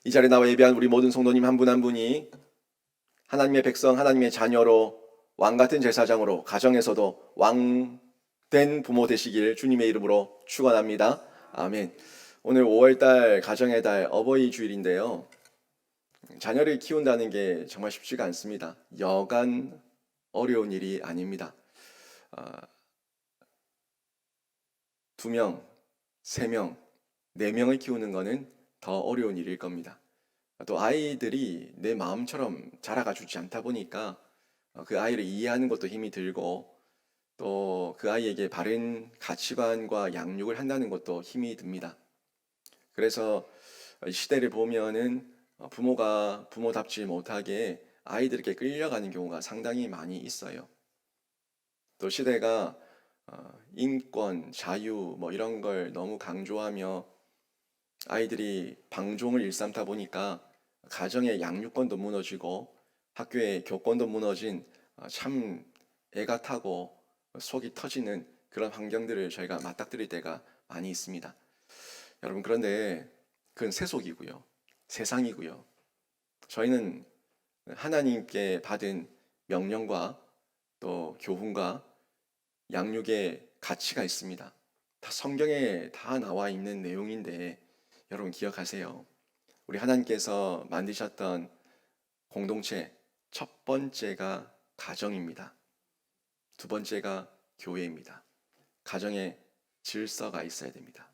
이 자리에 나와 예배한 우리 모든 성도님 한 분 한 분이 하나님의 백성, 하나님의 자녀로 왕 같은 제사장으로 가정에서도 왕된 부모 되시길 주님의 이름으로 축원합니다. 아멘. 오늘 5월달 가정의 달 어버이 주일인데요. 자녀를 키운다는 게 정말 쉽지가 않습니다. 여간 어려운 일이 아닙니다. 아, 2명, 3명, 4명을 키우는 것은 더 어려운 일일 겁니다. 또 아이들이 내 마음처럼 자라가 주지 않다 보니까 그 아이를 이해하는 것도 힘이 들고 또 그 아이에게 바른 가치관과 양육을 한다는 것도 힘이 듭니다. 그래서 이 시대를 보면은 부모가 부모답지 못하게 아이들에게 끌려가는 경우가 상당히 많이 있어요. 또 시대가 인권, 자유 뭐 이런 걸 너무 강조하며 아이들이 방종을 일삼다 보니까 가정의 양육권도 무너지고 학교의 교권도 무너진 참 애가 타고 속이 터지는 그런 환경들을 저희가 맞닥뜨릴 때가 많이 있습니다. 여러분 그런데 그건 세속이고요. 세상이고요. 저희는 하나님께 받은 명령과 또 교훈과 양육의 가치가 있습니다. 다 성경에 다 나와 있는 내용인데 여러분 기억하세요. 우리 하나님께서 만드셨던 공동체 첫 번째가 가정입니다. 두 번째가 교회입니다. 가정에 질서가 있어야 됩니다.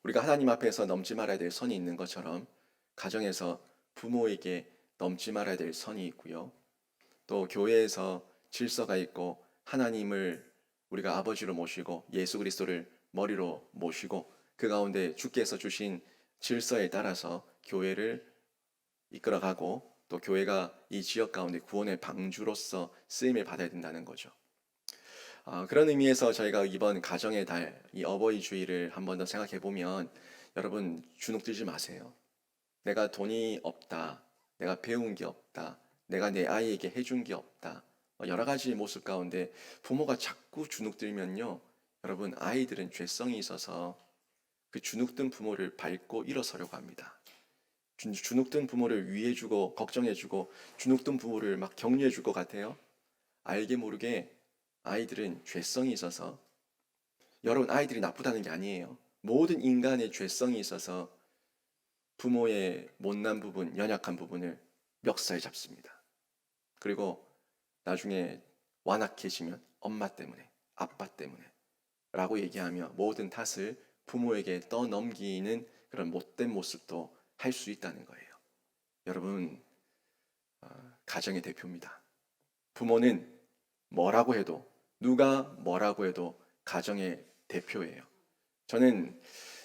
우리가 하나님 앞에서 넘지 말아야 될 선이 있는 것처럼 가정에서 부모에게 넘지 말아야 될 선이 있고요. 또 교회에서 질서가 있고 하나님을 우리가 아버지로 모시고 예수 그리스도를 머리로 모시고 그 가운데 주께서 주신 질서에 따라서 교회를 이끌어가고 또 교회가 이 지역 가운데 구원의 방주로서 쓰임을 받아야 된다는 거죠. 그런 의미에서 저희가 이번 가정의 달, 이 어버이 주일을 한 번 더 생각해 보면 여러분 주눅들지 마세요. 내가 돈이 없다. 내가 배운 게 없다. 내가 내 아이에게 해준 게 없다. 여러 가지 모습 가운데 부모가 자꾸 주눅들면요. 여러분 아이들은 죄성이 있어서 그 주눅든 부모를 밟고 일어서려고 합니다. 주눅든 부모를 위해주고 걱정해주고 주눅든 부모를 막 격려해줄 것 같아요. 알게 모르게 아이들은 죄성이 있어서 여러분 아이들이 나쁘다는 게 아니에요. 모든 인간의 죄성이 있어서 부모의 못난 부분, 연약한 부분을 멱살 잡습니다. 그리고 나중에 완악해지면 엄마 때문에, 아빠 때문에 라고 얘기하며 모든 탓을 부모에게 떠넘기는 그런 못된 모습도 할 수 있다는 거예요. 여러분, 가정의 대표입니다. 부모는 뭐라고 해도, 누가 뭐라고 해도 가정의 대표예요. 저는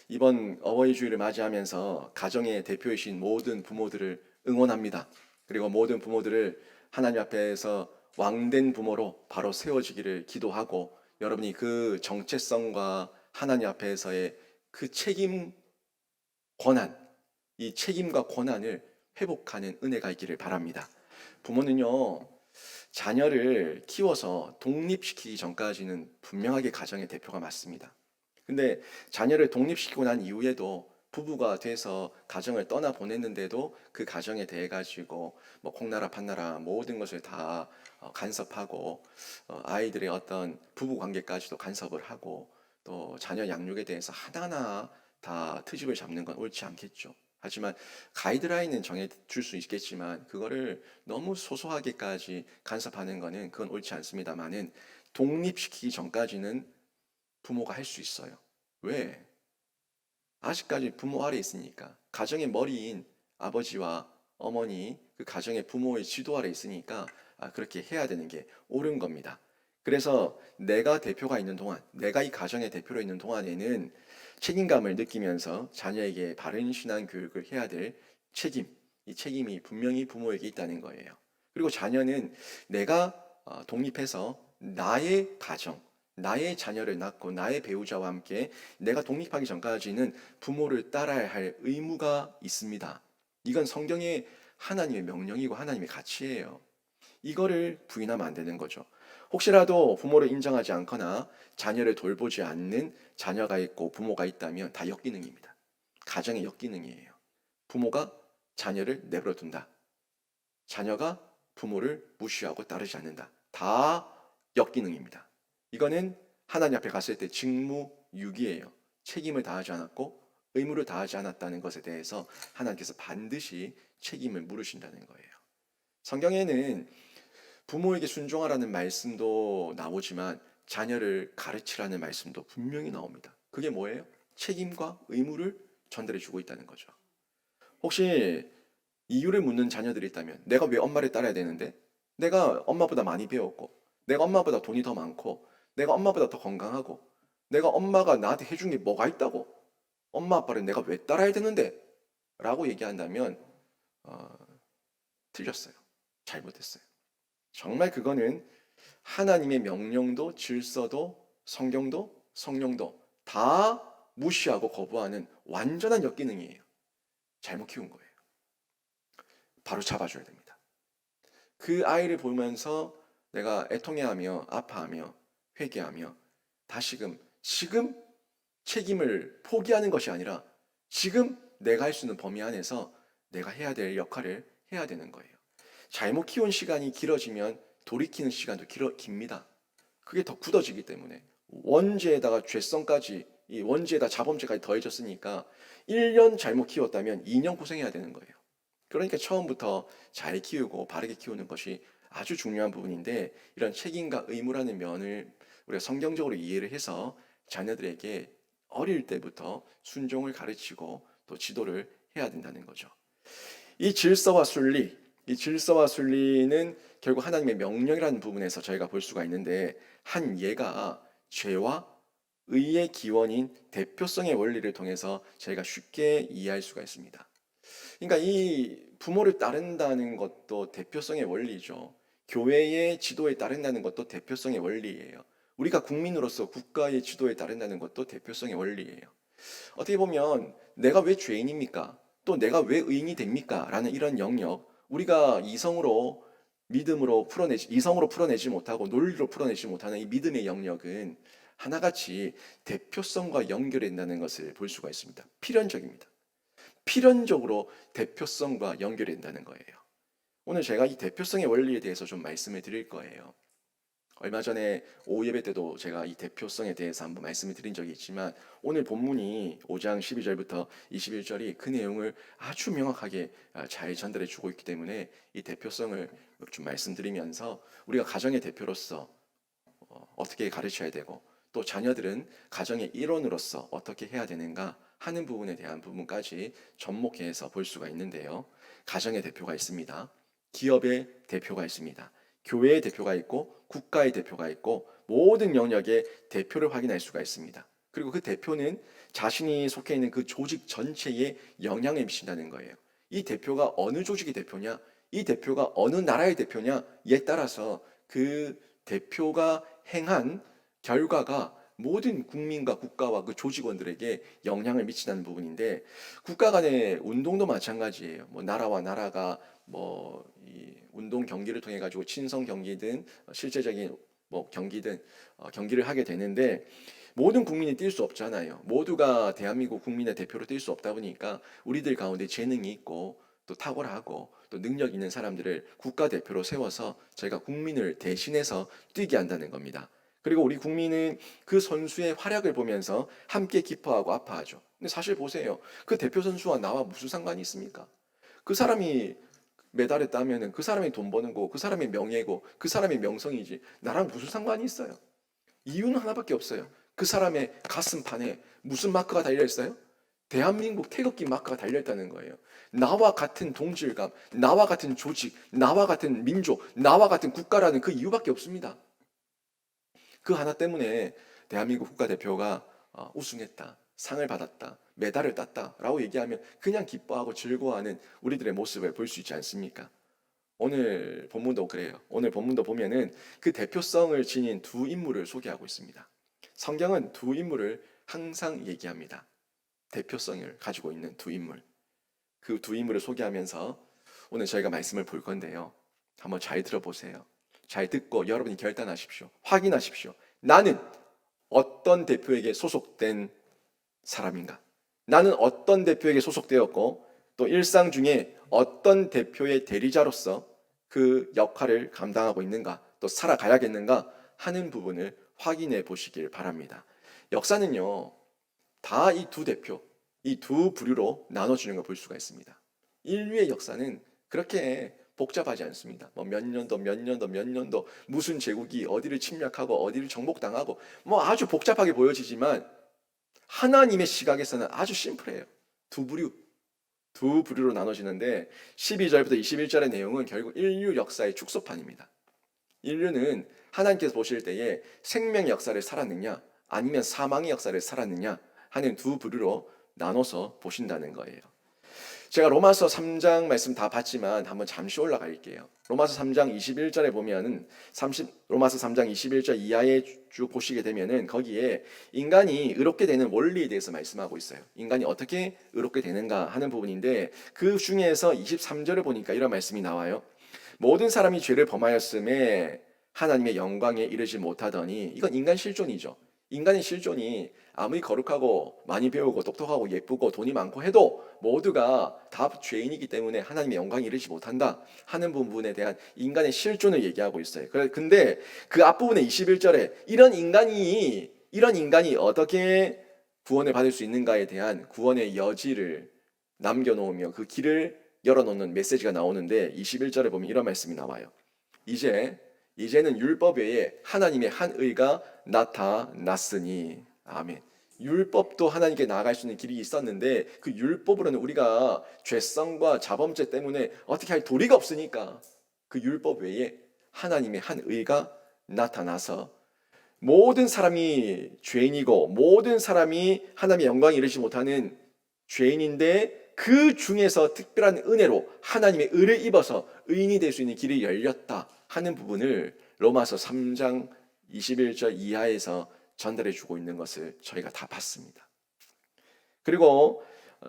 이번 어버이 주일을 맞이하면서 가정의 대표이신 모든 부모들을 응원합니다. 그리고 모든 부모들을 하나님 앞에서 왕된 부모로 바로 세워지기를 기도하고 여러분이 그 정체성과 하나님 앞에서의 그 책임, 권한, 이 책임과 권한을 회복하는 은혜가 있기를 바랍니다. 부모는요, 자녀를 키워서 독립시키기 전까지는 분명하게 가정의 대표가 맞습니다. 근데 자녀를 독립시키고 난 이후에도 부부가 돼서 가정을 떠나 보냈는데도 그 가정에 대해 가지고 뭐 콩나라 판나라 모든 것을 다 간섭하고 아이들의 어떤 부부 관계까지도 간섭을 하고 또 자녀 양육에 대해서 하나하나 다 트집을 잡는 건 옳지 않겠죠. 하지만 가이드라인은 정해 줄 수 있겠지만 그거를 너무 소소하게까지 간섭하는 거는 그건 옳지 않습니다만은 독립시키기 전까지는 부모가 할 수 있어요. 왜? 아직까지 부모 아래 있으니까. 가정의 머리인 아버지와 어머니, 그 가정의 부모의 지도 아래 있으니까 그렇게 해야 되는 게 옳은 겁니다. 그래서 내가 대표가 있는 동안, 내가 이 가정의 대표로 있는 동안에는 책임감을 느끼면서 자녀에게 바른 신앙 교육을 해야 될 책임, 이 책임이 분명히 부모에게 있다는 거예요. 그리고 자녀는 내가 독립해서 나의 가정, 나의 자녀를 낳고 나의 배우자와 함께 내가 독립하기 전까지는 부모를 따라야 할 의무가 있습니다. 이건 성경의 하나님의 명령이고 하나님의 가치예요. 이거를 부인하면 안 되는 거죠. 혹시라도 부모를 인정하지 않거나 자녀를 돌보지 않는 자녀가 있고 부모가 있다면 다 역기능입니다. 가정의 역기능이에요. 부모가 자녀를 내버려 둔다. 자녀가 부모를 무시하고 따르지 않는다. 다 역기능입니다. 이거는 하나님 앞에 갔을 때 직무유기예요. 책임을 다하지 않았고 의무를 다하지 않았다는 것에 대해서 하나님께서 반드시 책임을 물으신다는 거예요. 성경에는 부모에게 순종하라는 말씀도 나오지만 자녀를 가르치라는 말씀도 분명히 나옵니다. 그게 뭐예요? 책임과 의무를 전달해 주고 있다는 거죠. 혹시 이유를 묻는 자녀들이 있다면 내가 왜 엄마를 따라야 되는데? 내가 엄마보다 많이 배웠고 내가 엄마보다 돈이 더 많고 내가 엄마보다 더 건강하고 내가 엄마가 나한테 해준 게 뭐가 있다고 엄마 아빠를 내가 왜 따라야 되는데? 라고 얘기한다면 어, 틀렸어요. 잘못했어요. 정말 그거는 하나님의 명령도 질서도 성경도 성령도 다 무시하고 거부하는 완전한 역기능이에요. 잘못 키운 거예요. 바로 잡아줘야 됩니다. 그 아이를 보면서 내가 애통해하며 아파하며 회개하며 다시금 지금 책임을 포기하는 것이 아니라 지금 내가 할 수 있는 범위 안에서 내가 해야 될 역할을 해야 되는 거예요. 잘못 키운 시간이 길어지면 돌이키는 시간도 깁니다. 그게 더 굳어지기 때문에 원죄에다가 죄성까지 이 원죄에다 자범죄까지 더해졌으니까 1년 잘못 키웠다면 2년 고생해야 되는 거예요. 그러니까 처음부터 잘 키우고 바르게 키우는 것이 아주 중요한 부분인데 이런 책임과 의무라는 면을 우리가 성경적으로 이해를 해서 자녀들에게 어릴 때부터 순종을 가르치고 또 지도를 해야 된다는 거죠. 이 질서와 순리, 이 질서와 순리는 결국 하나님의 명령이라는 부분에서 저희가 볼 수가 있는데 한 예가 죄와 의의 기원인 대표성의 원리를 통해서 저희가 쉽게 이해할 수가 있습니다. 그러니까 이 부모를 따른다는 것도 대표성의 원리죠. 교회의 지도에 따른다는 것도 대표성의 원리예요. 우리가 국민으로서 국가의 지도에 따른다는 것도 대표성의 원리예요. 어떻게 보면 내가 왜 죄인입니까? 또 내가 왜 의인이 됩니까? 라는 이런 영역, 우리가 이성으로 믿음으로 이성으로 풀어내지 못하고 논리로 풀어내지 못하는 이 믿음의 영역은 하나같이 대표성과 연결된다는 것을 볼 수가 있습니다. 필연적입니다. 필연적으로 대표성과 연결된다는 거예요. 오늘 제가 이 대표성의 원리에 대해서 좀 말씀을 드릴 거예요. 얼마 전에 오후 예배 때도 제가 이 대표성에 대해서 한번 말씀을 드린 적이 있지만 오늘 본문이 5장 12절부터 21절이 그 내용을 아주 명확하게 잘 전달해 주고 있기 때문에 이 대표성을 좀 말씀드리면서 우리가 가정의 대표로서 어떻게 가르쳐야 되고 또 자녀들은 가정의 일원으로서 어떻게 해야 되는가 하는 부분에 대한 부분까지 접목해서 볼 수가 있는데요. 가정의 대표가 있습니다. 기업의 대표가 있습니다. 교회의 대표가 있고 국가의 대표가 있고 모든 영역의 대표를 확인할 수가 있습니다. 그리고 그 대표는 자신이 속해 있는 그 조직 전체에 영향을 미친다는 거예요. 이 대표가 어느 조직의 대표냐, 이 대표가 어느 나라의 대표냐에 따라서 그 대표가 행한 결과가 모든 국민과 국가와 그 조직원들에게 영향을 미친다는 부분인데 국가 간의 운동도 마찬가지예요. 뭐 나라와 나라가 이 운동 경기를 통해 가지고 친선 경기든 실제적인 경기든 경기를 하게 되는데 모든 국민이 뛸 수 없잖아요. 모두가 대한민국 국민의 대표로 뛸 수 없다 보니까 우리들 가운데 재능이 있고 또 탁월하고 또 능력 있는 사람들을 국가 대표로 세워서 저희가 국민을 대신해서 뛰게 한다는 겁니다. 그리고 우리 국민은 그 선수의 활약을 보면서 함께 기뻐하고 아파하죠. 근데 사실 보세요. 그 대표 선수와 나와 무슨 상관이 있습니까? 그 사람이 메달을 따면은 그 사람이 돈 버는 거고 그 사람의 명예고 그 사람의 명성이지 나랑 무슨 상관이 있어요? 이유는 하나밖에 없어요. 그 사람의 가슴판에 무슨 마크가 달려 있어요? 대한민국 태극기 마크가 달려 있다는 거예요. 나와 같은 동질감, 나와 같은 조직, 나와 같은 민족, 나와 같은 국가라는 그 이유밖에 없습니다. 그 하나 때문에 대한민국 국가대표가 우승했다, 상을 받았다, 메달을 땄다라고 얘기하면 그냥 기뻐하고 즐거워하는 우리들의 모습을 볼 수 있지 않습니까? 오늘 본문도 그래요. 오늘 본문도 보면은 그 대표성을 지닌 두 인물을 소개하고 있습니다. 성경은 두 인물을 항상 얘기합니다. 대표성을 가지고 있는 두 인물. 그 두 인물을 소개하면서 오늘 저희가 말씀을 볼 건데요. 한번 잘 들어보세요. 잘 듣고 여러분이 결단하십시오. 확인하십시오. 나는 어떤 대표에게 소속된 사람인가? 나는 어떤 대표에게 소속되었고 또 일상 중에 어떤 대표의 대리자로서 그 역할을 감당하고 있는가, 또 살아가야겠는가 하는 부분을 확인해 보시길 바랍니다. 역사는요, 다 이 두 대표, 이 두 부류로 나눠주는 걸 볼 수가 있습니다. 인류의 역사는 그렇게 복잡하지 않습니다. 뭐 몇 년도 몇 년도 몇 년도 무슨 제국이 어디를 침략하고 어디를 정복당하고 뭐 아주 복잡하게 보여지지만 하나님의 시각에서는 아주 심플해요. 두 부류로 나눠지는데 12절부터 21절의 내용은 결국 인류 역사의 축소판입니다. 인류는 하나님께서 보실 때에 생명의 역사를 살았느냐 아니면 사망의 역사를 살았느냐 하는 두 부류로 나눠서 보신다는 거예요. 제가 로마서 3장 말씀 다 봤지만 한번 잠시 올라갈게요. 로마서 3장 21절에 보면은 로마서 3장 21절 이하에 쭉 보시게 되면은 거기에 인간이 의롭게 되는 원리에 대해서 말씀하고 있어요. 인간이 어떻게 의롭게 되는가 하는 부분인데 그 중에서 23절을 보니까 이런 말씀이 나와요. 모든 사람이 죄를 범하였음에 하나님의 영광에 이르지 못하더니, 이건 인간 실존이죠. 인간의 실존이 아무리 거룩하고 많이 배우고 똑똑하고 예쁘고 돈이 많고 해도 모두가 다 죄인이기 때문에 하나님의 영광에 이르지 못한다 하는 부분에 대한 인간의 실존을 얘기하고 있어요. 근데 그 앞부분에 21절에 이런 인간이 어떻게 구원을 받을 수 있는가에 대한 구원의 여지를 남겨놓으며 그 길을 열어놓는 메시지가 나오는데 21절에 보면 이런 말씀이 나와요. 이제는 율법 외에 하나님의 한 의가 나타났으니. 아멘. 율법도 하나님께 나아갈 수 있는 길이 있었는데 그 율법으로는 우리가 죄성과 자범죄 때문에 어떻게 할 도리가 없으니까 그 율법 외에 하나님의 한 의가 나타나서 모든 사람이 죄인이고 모든 사람이 하나님의 영광에 이르지 못하는 죄인인데 그 중에서 특별한 은혜로 하나님의 의를 입어서 의인이 될 수 있는 길이 열렸다 하는 부분을 로마서 3장 21절 이하에서 전달해 주고 있는 것을 저희가 다 봤습니다. 그리고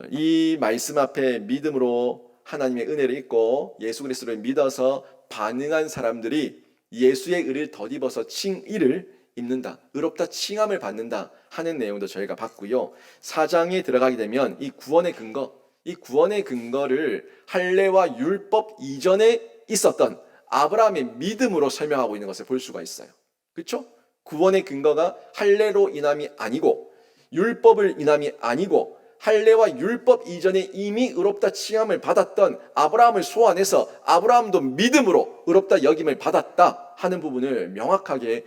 이 말씀 앞에 믿음으로 하나님의 은혜를 입고 예수 그리스도를 믿어서 반응한 사람들이 예수의 의를 덧입어서 칭의를 입는다, 의롭다 칭함을 받는다 하는 내용도 저희가 봤고요. 4장에 들어가게 되면 이 구원의 근거를 할례와 율법 이전에 있었던 아브라함의 믿음으로 설명하고 있는 것을 볼 수가 있어요. 그렇죠? 구원의 근거가 할례로 인함이 아니고 율법을 인함이 아니고 할례와 율법 이전에 이미 의롭다 칭함을 받았던 아브라함을 소환해서 아브라함도 믿음으로 의롭다 여김을 받았다 하는 부분을 명확하게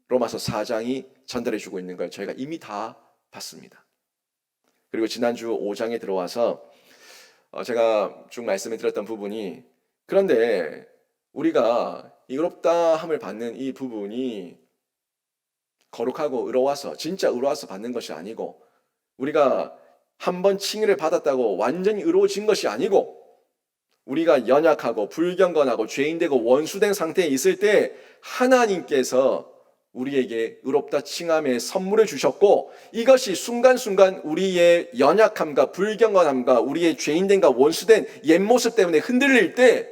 로마서 4장이 전달해 주고 있는 걸 저희가 이미 다 봤습니다. 그리고 지난주 5장에 들어와서 제가 쭉 말씀을 드렸던 부분이, 그런데 우리가 의롭다함을 받는 이 부분이 거룩하고 의로워서 진짜 의로워서 받는 것이 아니고 우리가 한번 칭의를 받았다고 완전히 의로워진 것이 아니고 우리가 연약하고 불경건하고 죄인되고 원수된 상태에 있을 때 하나님께서 우리에게 의롭다 칭함의 선물을 주셨고 이것이 순간순간 우리의 연약함과 불경건함과 우리의 죄인됨과 원수된 옛모습 때문에 흔들릴 때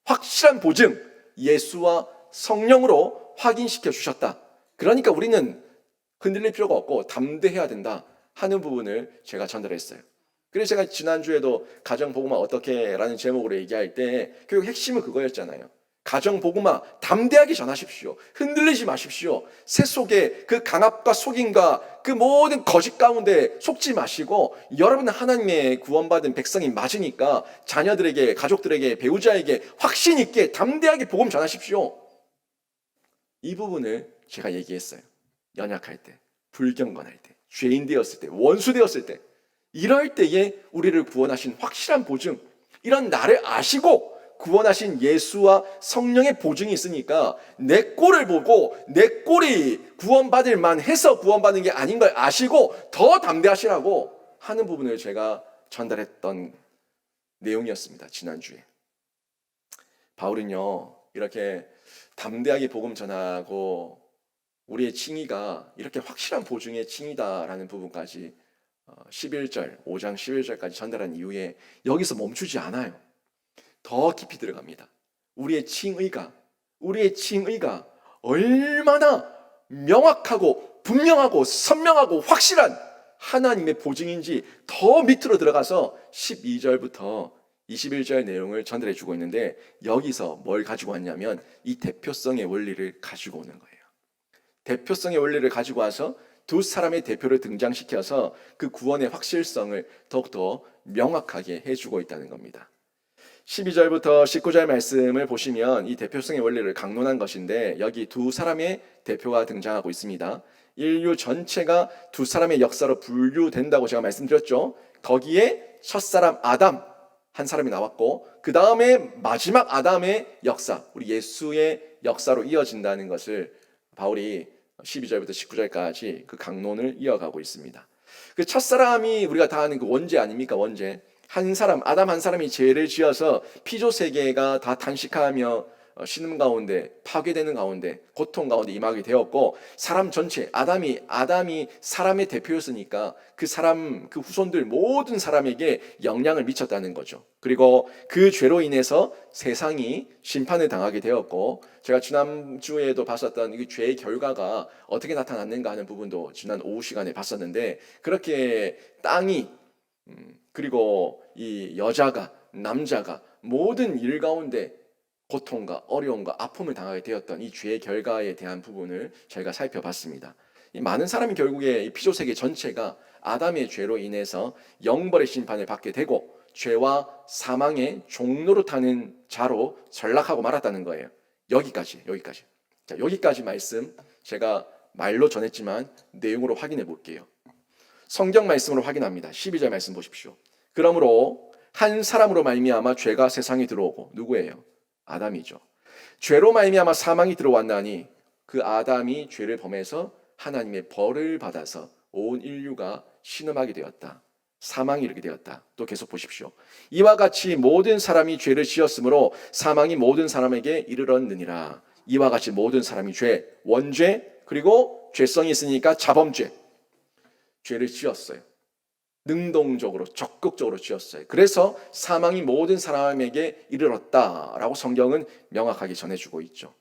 확실한 보증, 예수와 성령으로 확인시켜 주셨다. 그러니까 우리는 흔들릴 필요가 없고 담대해야 된다 하는 부분을 제가 전달했어요. 그래서 제가 지난주에도 가정복음화 어떻게 라는 제목으로 얘기할 때 결국 핵심은 그거였잖아요. 가정복음화 담대하게 전하십시오. 흔들리지 마십시오. 새 속에 그 강압과 속임과 그 모든 거짓 가운데 속지 마시고 여러분은 하나님의 구원받은 백성이 맞으니까 자녀들에게, 가족들에게, 배우자에게 확신 있게 담대하게 복음 전하십시오. 이 부분을 제가 얘기했어요. 연약할 때, 불경건할 때, 죄인 되었을 때, 원수 되었을 때, 이럴 때에 우리를 구원하신 확실한 보증, 이런 나를 아시고 구원하신 예수와 성령의 보증이 있으니까 내 꼴을 보고 내 꼴이 구원받을 만해서 구원받는 게 아닌 걸 아시고 더 담대하시라고 하는 부분을 제가 전달했던 내용이었습니다. 지난주에. 바울은요, 이렇게 담대하게 복음 전하고 우리의 칭의가 이렇게 확실한 보증의 칭의다라는 부분까지 11절, 5장 11절까지 전달한 이후에 여기서 멈추지 않아요. 더 깊이 들어갑니다. 우리의 칭의가 얼마나 명확하고 분명하고 선명하고 확실한 하나님의 보증인지 더 밑으로 들어가서 12절부터 21절 내용을 전달해 주고 있는데 여기서 뭘 가지고 왔냐면 이 대표성의 원리를 가지고 오는 거예요. 대표성의 원리를 가지고 와서 두 사람의 대표를 등장시켜서 그 구원의 확실성을 더욱더 명확하게 해주고 있다는 겁니다. 12절부터 19절 말씀을 보시면 이 대표성의 원리를 강론한 것인데 여기 두 사람의 대표가 등장하고 있습니다. 인류 전체가 두 사람의 역사로 분류된다고 제가 말씀드렸죠. 거기에 첫사람 아담 한 사람이 나왔고 그 다음에 마지막 아담의 역사, 우리 예수의 역사로 이어진다는 것을 바울이 12절부터 19절까지 그 강론을 이어가고 있습니다. 그 첫사람이 우리가 다 아는 그 원죄 아닙니까? 원죄. 한 사람, 아담 한 사람이 죄를 지어서 피조 세계가 다 탄식하며 신음 가운데, 파괴되는 가운데, 고통 가운데 임하게 되었고, 사람 전체, 아담이 사람의 대표였으니까 그 사람, 그 후손들 모든 사람에게 영향을 미쳤다는 거죠. 그리고 그 죄로 인해서 세상이 심판을 당하게 되었고, 제가 지난주에도 봤었던 이 죄의 결과가 어떻게 나타났는가 하는 부분도 지난 오후 시간에 봤었는데, 그렇게 땅이 그리고 이 여자가, 남자가 모든 일 가운데 고통과 어려움과 아픔을 당하게 되었던 이 죄의 결과에 대한 부분을 저희가 살펴봤습니다. 이 많은 사람이 결국에 이 피조세계 전체가 아담의 죄로 인해서 영벌의 심판을 받게 되고 죄와 사망의 종로로 타는 자로 전락하고 말았다는 거예요. 여기까지. 자, 여기까지 말씀 제가 말로 전했지만 내용으로 확인해 볼게요. 성경 말씀으로 확인합니다. 12절 말씀 보십시오. 그러므로 한 사람으로 말미암아 죄가 세상에 들어오고, 누구예요? 아담이죠. 죄로 말미암아 사망이 들어왔나니 그 아담이 죄를 범해서 하나님의 벌을 받아서 온 인류가 신음하게 되었다. 사망이 이르게 되었다. 또 계속 보십시오. 이와 같이 모든 사람이 죄를 지었으므로 사망이 모든 사람에게 이르렀느니라. 이와 같이 모든 사람이 죄, 원죄, 그리고 죄성이 있으니까 자범죄, 죄를 지었어요. 능동적으로 적극적으로 지었어요. 그래서 사망이 모든 사람에게 이르렀다라고 성경은 명확하게 전해주고 있죠.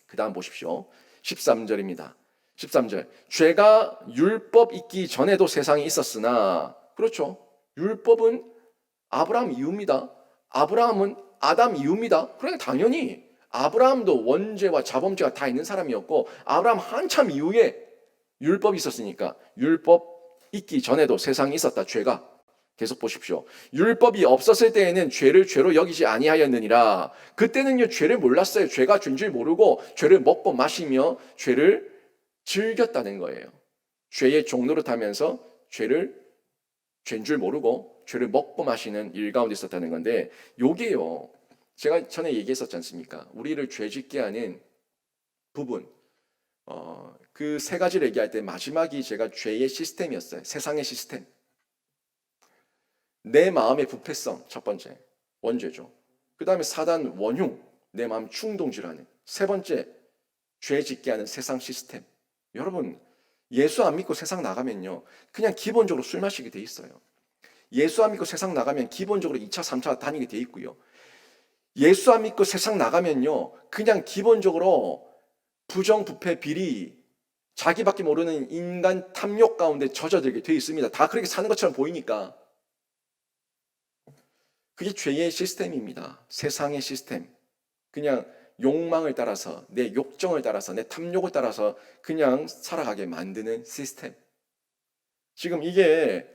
그 다음 보십시오. 13절입니다. 13절. 죄가 율법 있기 전에도 세상이 있었으나, 그렇죠. 율법은 아브라함 이후입니다. 아브라함은 아담 이후입니다. 그러니까 당연히 아브라함도 원죄와 자범죄가 다 있는 사람이었고, 아브라함 한참 이후에 율법이 있었으니까 율법 있기 전에도 세상이 있었다. 죄가. 계속 보십시오. 율법이 없었을 때에는 죄를 죄로 여기지 아니하였느니라. 그때는요 죄를 몰랐어요. 죄가 죄인 줄 모르고 죄를 먹고 마시며 죄를 즐겼다는 거예요. 죄의 종로로 타면서 죄를 죄인 줄 모르고 죄를 먹고 마시는 일 가운데 있었다는 건데, 요게요 제가 전에 얘기했었지 않습니까? 우리를 죄짓게 하는 부분, 그 세 가지를 얘기할 때 마지막이 제가 죄의 시스템이었어요. 세상의 시스템. 내 마음의 부패성, 첫 번째 원죄죠. 그 다음에 사단 원흉, 내 마음 충동질하는. 세 번째, 죄 짓게 하는 세상 시스템. 여러분, 예수 안 믿고 세상 나가면요 그냥 기본적으로 술 마시게 돼 있어요. 예수 안 믿고 세상 나가면 기본적으로 2차, 3차 다니게 돼 있고요. 예수 안 믿고 세상 나가면요 그냥 기본적으로 부정부패 비리, 자기밖에 모르는 인간 탐욕 가운데 젖어들게 돼 있습니다. 다 그렇게 사는 것처럼 보이니까. 그게 죄의 시스템입니다. 세상의 시스템. 그냥 욕망을 따라서, 내 욕정을 따라서, 내 탐욕을 따라서 그냥 살아가게 만드는 시스템. 지금 이게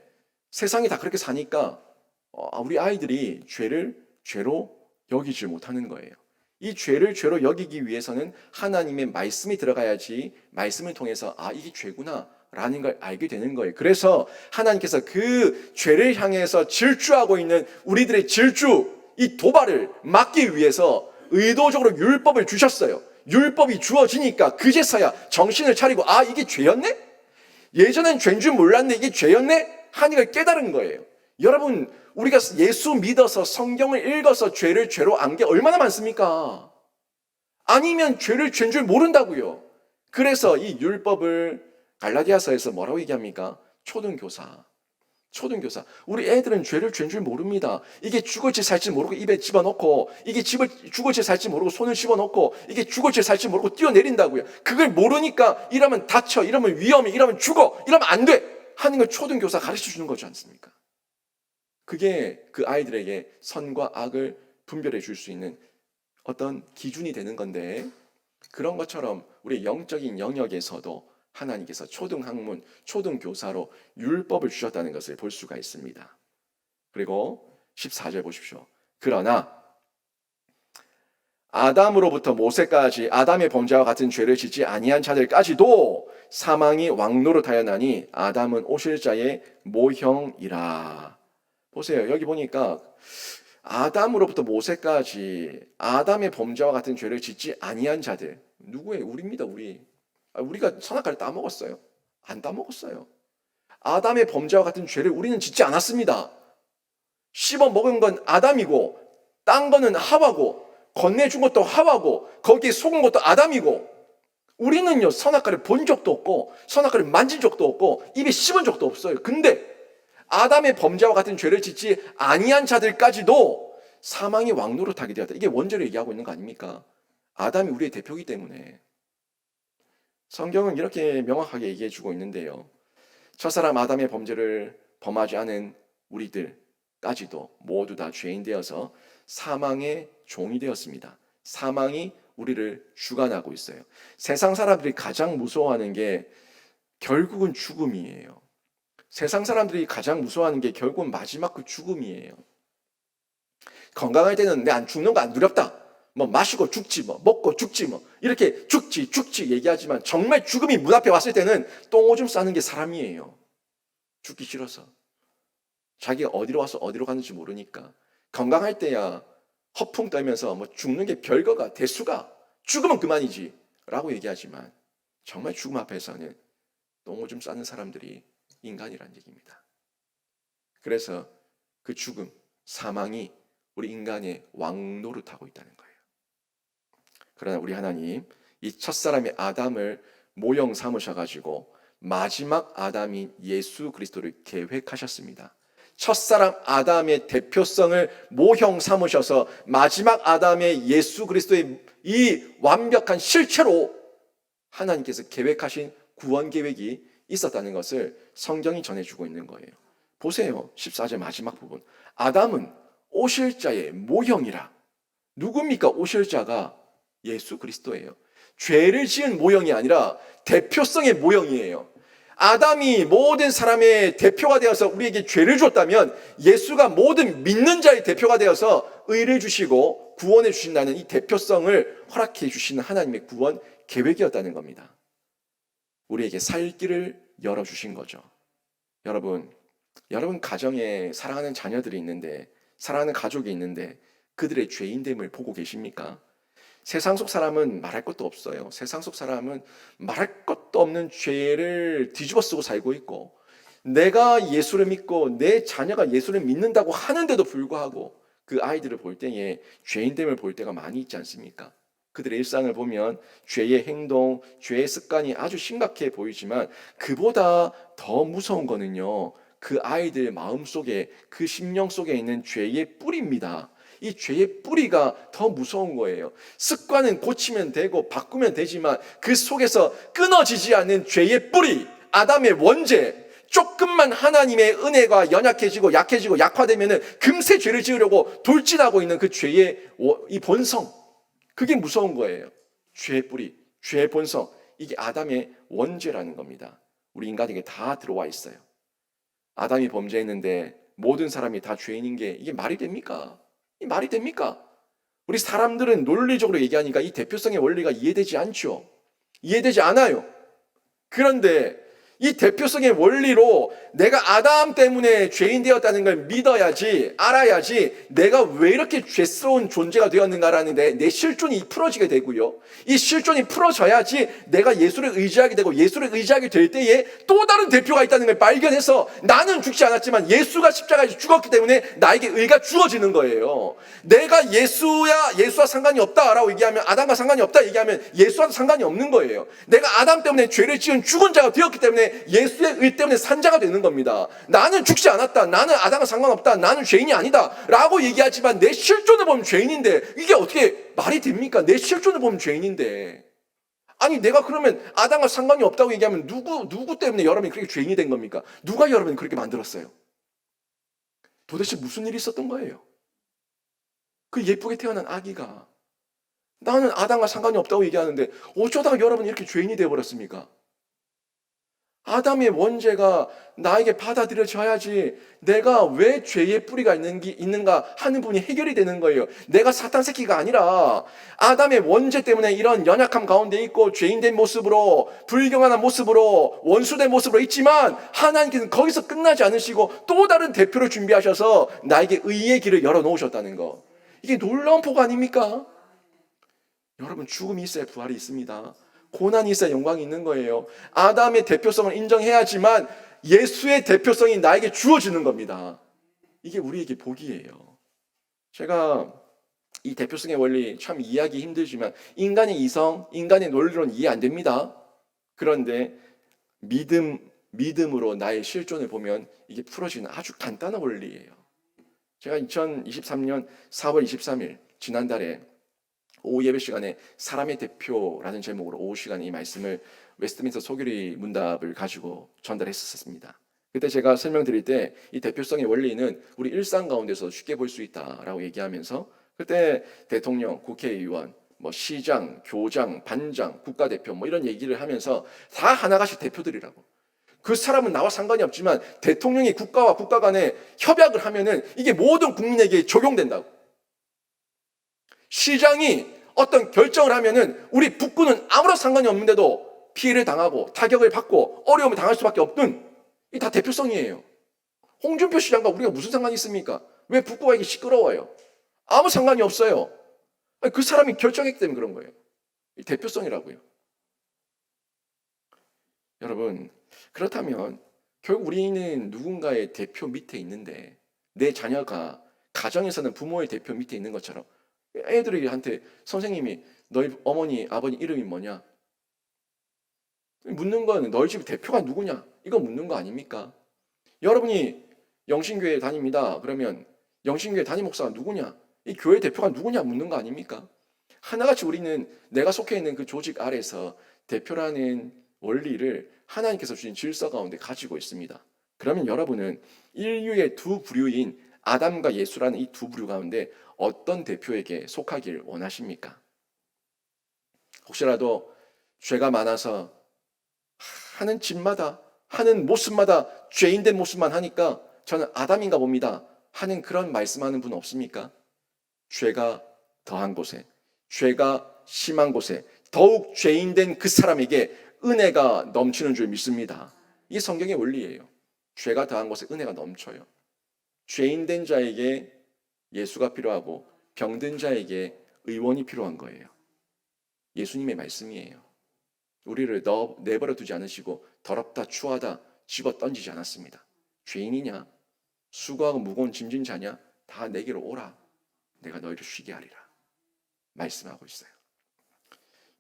세상이 다 그렇게 사니까 우리 아이들이 죄를 죄로 여기지 못하는 거예요. 이 죄를 죄로 여기기 위해서는 하나님의 말씀이 들어가야지 말씀을 통해서 이게 죄구나 라는 걸 알게 되는 거예요. 그래서 하나님께서 그 죄를 향해서 질주하고 있는 우리들의 질주, 이 도발을 막기 위해서 의도적으로 율법을 주셨어요. 율법이 주어지니까 그제서야 정신을 차리고 이게 죄였네? 예전엔 죄인 줄 몰랐네. 이게 죄였네? 하는 걸 깨달은 거예요. 여러분, 우리가 예수 믿어서 성경을 읽어서 죄를 죄로 안 게 얼마나 많습니까? 아니면 죄를 죄인 줄 모른다고요. 그래서 이 율법을 갈라디아서에서 뭐라고 얘기합니까? 초등교사. 우리 애들은 죄를 죄인 줄 모릅니다. 이게 죽을지 살지 모르고 입에 집어넣고, 이게 죽을지 살지 모르고 손을 집어넣고, 이게 죽을지 살지 모르고 뛰어내린다고요. 그걸 모르니까 이러면 다쳐, 이러면 위험해, 이러면 죽어, 이러면 안 돼 하는 걸 초등교사 가르쳐 주는 거지 않습니까? 그게 그 아이들에게 선과 악을 분별해 줄 수 있는 어떤 기준이 되는 건데, 그런 것처럼 우리 영적인 영역에서도 하나님께서 초등학문, 초등교사로 율법을 주셨다는 것을 볼 수가 있습니다. 그리고 14절 보십시오. 그러나 아담으로부터 모세까지 아담의 범죄와 같은 죄를 짓지 아니한 자들까지도 사망이 왕노릇하였나니 아담은 오실 자의 모형이라. 보세요. 여기 보니까 아담으로부터 모세까지 아담의 범죄와 같은 죄를 짓지 아니한 자들. 누구예요? 우리입니다. 우리가 선악과를 따먹었어요? 안 따먹었어요. 아담의 범죄와 같은 죄를 우리는 짓지 않았습니다. 씹어 먹은 건 아담이고 딴 거는 하와고 건네준 것도 하와고 거기에 속은 것도 아담이고, 우리는요 선악과를 본 적도 없고 선악과를 만진 적도 없고 입에 씹은 적도 없어요. 근데 아담의 범죄와 같은 죄를 짓지 아니한 자들까지도 사망이 왕노릇하게 되었다. 이게 원죄를 얘기하고 있는 거 아닙니까? 아담이 우리의 대표이기 때문에. 성경은 이렇게 명확하게 얘기해 주고 있는데요. 첫사람 아담의 범죄를 범하지 않은 우리들까지도 모두 다 죄인 되어서 사망의 종이 되었습니다. 사망이 우리를 주관하고 있어요. 세상 사람들이 가장 무서워하는 게 결국은 죽음이에요. 세상 사람들이 가장 무서워하는 게 결국은 마지막 그 죽음이에요. 건강할 때는 내 안 죽는 거 안 두렵다. 뭐 마시고 죽지, 뭐 먹고 죽지, 뭐 이렇게 죽지 얘기하지만 정말 죽음이 문 앞에 왔을 때는 똥오줌 싸는 게 사람이에요. 죽기 싫어서. 자기가 어디로 와서 어디로 가는지 모르니까. 건강할 때야 허풍 떨면서 뭐 죽는 게 별거가 대수가 죽으면 그만이지 라고 얘기하지만 정말 죽음 앞에서는 똥오줌 싸는 사람들이 인간이란 얘기입니다. 그래서 그 죽음, 사망이 우리 인간의 왕노릇하고 있다는 거예요. 그러나 우리 하나님, 이 첫사람의 아담을 모형 삼으셔가지고 마지막 아담인 예수 그리스도를 계획하셨습니다. 첫사람 아담의 대표성을 모형 삼으셔서 마지막 아담의 예수 그리스도의 이 완벽한 실체로 하나님께서 계획하신 구원 계획이 있었다는 것을 성경이 전해주고 있는 거예요. 보세요. 14절 마지막 부분. 아담은 오실 자의 모형이라. 누굽니까? 오실 자가 예수 그리스도예요. 죄를 지은 모형이 아니라 대표성의 모형이에요. 아담이 모든 사람의 대표가 되어서 우리에게 죄를 줬다면 예수가 모든 믿는 자의 대표가 되어서 의를 주시고 구원해 주신다는 이 대표성을 허락해 주시는 하나님의 구원 계획이었다는 겁니다. 우리에게 살 길을 열어주신 거죠. 여러분 가정에 사랑하는 자녀들이 있는데, 사랑하는 가족이 있는데 그들의 죄인됨을 보고 계십니까? 세상 속 사람은 말할 것도 없어요. 세상 속 사람은 말할 것도 없는 죄를 뒤집어 쓰고 살고 있고, 내가 예수를 믿고 내 자녀가 예수를 믿는다고 하는데도 불구하고 그 아이들을 볼 때에 죄인됨을 볼 때가 많이 있지 않습니까? 그들의 일상을 보면 죄의 행동, 죄의 습관이 아주 심각해 보이지만 그보다 더 무서운 거는요, 그 아이들 마음속에, 그 심령 속에 있는 죄의 뿌리입니다. 이 죄의 뿌리가 더 무서운 거예요. 습관은 고치면 되고 바꾸면 되지만 그 속에서 끊어지지 않는 죄의 뿌리, 아담의 원죄, 조금만 하나님의 은혜가 연약해지고 약해지고 약화되면 금세 죄를 지으려고 돌진하고 있는 그 죄의 이 본성, 그게 무서운 거예요. 죄의 뿌리, 죄의 본성, 이게 아담의 원죄라는 겁니다. 우리 인간에게 다 들어와 있어요. 아담이 범죄했는데 모든 사람이 다 죄인인 게 이게 말이 됩니까? 이 말이 됩니까? 우리 사람들은 논리적으로 얘기하니까 이 대표성의 원리가 이해되지 않죠. 이해되지 않아요. 그런데 이 대표성의 원리로 내가 아담 때문에 죄인 되었다는 걸 믿어야지, 알아야지 내가 왜 이렇게 죄스러운 존재가 되었는가라는 내 실존이 풀어지게 되고요. 이 실존이 풀어져야지 내가 예수를 의지하게 되고, 예수를 의지하게 될 때에 또 다른 대표가 있다는 걸 발견해서 나는 죽지 않았지만 예수가 십자가에서 죽었기 때문에 나에게 의가 주어지는 거예요. 내가 예수와 상관이 없다라고 얘기하면, 아담과 상관이 없다 얘기하면 예수와도 상관이 없는 거예요. 내가 아담 때문에 죄를 지은 죽은 자가 되었기 때문에 예수의 의 때문에 산자가 되는 겁니다. 나는 죽지 않았다, 나는 아담과 상관없다, 나는 죄인이 아니다 라고 얘기하지만 내 실존을 보면 죄인인데 이게 어떻게 말이 됩니까? 내 실존을 보면 죄인인데. 아니 내가 그러면 아담과 상관이 없다고 얘기하면 누구 때문에 여러분이 그렇게 죄인이 된 겁니까? 누가 여러분을 그렇게 만들었어요? 도대체 무슨 일이 있었던 거예요? 그 예쁘게 태어난 아기가, 나는 아담과 상관이 없다고 얘기하는데 어쩌다가 여러분 이렇게 죄인이 되어버렸습니까? 아담의 원죄가 나에게 받아들여져야지 내가 왜 죄의 뿌리가 있는가 하는 부분이 해결이 되는 거예요. 내가 사탄 새끼가 아니라 아담의 원죄 때문에 이런 연약함 가운데 있고 죄인된 모습으로, 불경한 모습으로, 원수된 모습으로 있지만 하나님께서는 거기서 끝나지 않으시고 또 다른 대표를 준비하셔서 나에게 의의 길을 열어놓으셨다는 거. 이게 놀라운 복 아닙니까? 여러분, 죽음이 있어야 부활이 있습니다. 고난이 있어야 영광이 있는 거예요. 아담의 대표성을 인정해야지만 예수의 대표성이 나에게 주어지는 겁니다. 이게 우리에게 복이에요. 제가 이 대표성의 원리 참 이해하기 힘들지만 인간의 이성, 인간의 논리로는 이해 안 됩니다. 그런데 믿음으로 나의 실존을 보면 이게 풀어지는 아주 간단한 원리예요. 제가 2023년 4월 23일 지난달에 오후 예배 시간에 사람의 대표라는 제목으로 오후 시간에 이 말씀을 웨스트민스터 소교리 문답을 가지고 전달했었습니다. 그때 제가 설명드릴 때 이 대표성의 원리는 우리 일상 가운데서 쉽게 볼 수 있다라고 얘기하면서 그때 대통령, 국회의원, 시장, 교장, 반장, 국가대표 이런 얘기를 하면서 다 하나같이 대표들이라고. 그 사람은 나와 상관이 없지만 대통령이 국가와 국가 간에 협약을 하면은 이게 모든 국민에게 적용된다고. 시장이 어떤 결정을 하면은 우리 북구는 아무런 상관이 없는데도 피해를 당하고 타격을 받고 어려움을 당할 수밖에 없는, 이 다 대표성이에요. 홍준표 시장과 우리가 무슨 상관이 있습니까? 왜 북구가 이게 시끄러워요? 아무 상관이 없어요. 그 사람이 결정했기 때문에 그런 거예요. 이 대표성이라고요. 여러분, 그렇다면 결국 우리는 누군가의 대표 밑에 있는데 내 자녀가 가정에서는 부모의 대표 밑에 있는 것처럼 애들에게한테 선생님이 너희 어머니 아버님 이름이 뭐냐 묻는 건 너희 집 대표가 누구냐 이거 묻는 거 아닙니까? 여러분이 영신교회 다닙니다. 그러면 영신교회 담임 목사가 누구냐, 이 교회 대표가 누구냐 묻는 거 아닙니까? 하나같이 우리는 내가 속해 있는 그 조직 아래서 대표라는 원리를 하나님께서 주신 질서 가운데 가지고 있습니다. 그러면 여러분은 인류의 두 부류인 아담과 예수라는 이 두 부류 가운데 어떤 대표에게 속하길 원하십니까? 혹시라도 죄가 많아서 하는 짓마다 하는 모습마다 죄인된 모습만 하니까 저는 아담인가 봅니다 하는 그런 말씀하는 분 없습니까? 죄가 더한 곳에, 죄가 심한 곳에 더욱 죄인된 그 사람에게 은혜가 넘치는 줄 믿습니다. 이게 성경의 원리예요. 죄가 더한 곳에 은혜가 넘쳐요. 죄인된 자에게 예수가 필요하고 병든 자에게 의원이 필요한 거예요. 예수님의 말씀이에요. 우리를 내버려 두지 않으시고 더럽다 추하다 집어 던지지 않았습니다. 죄인이냐 수고하고 무거운 짐진 자냐 다 내게로 오라 내가 너희를 쉬게 하리라 말씀하고 있어요.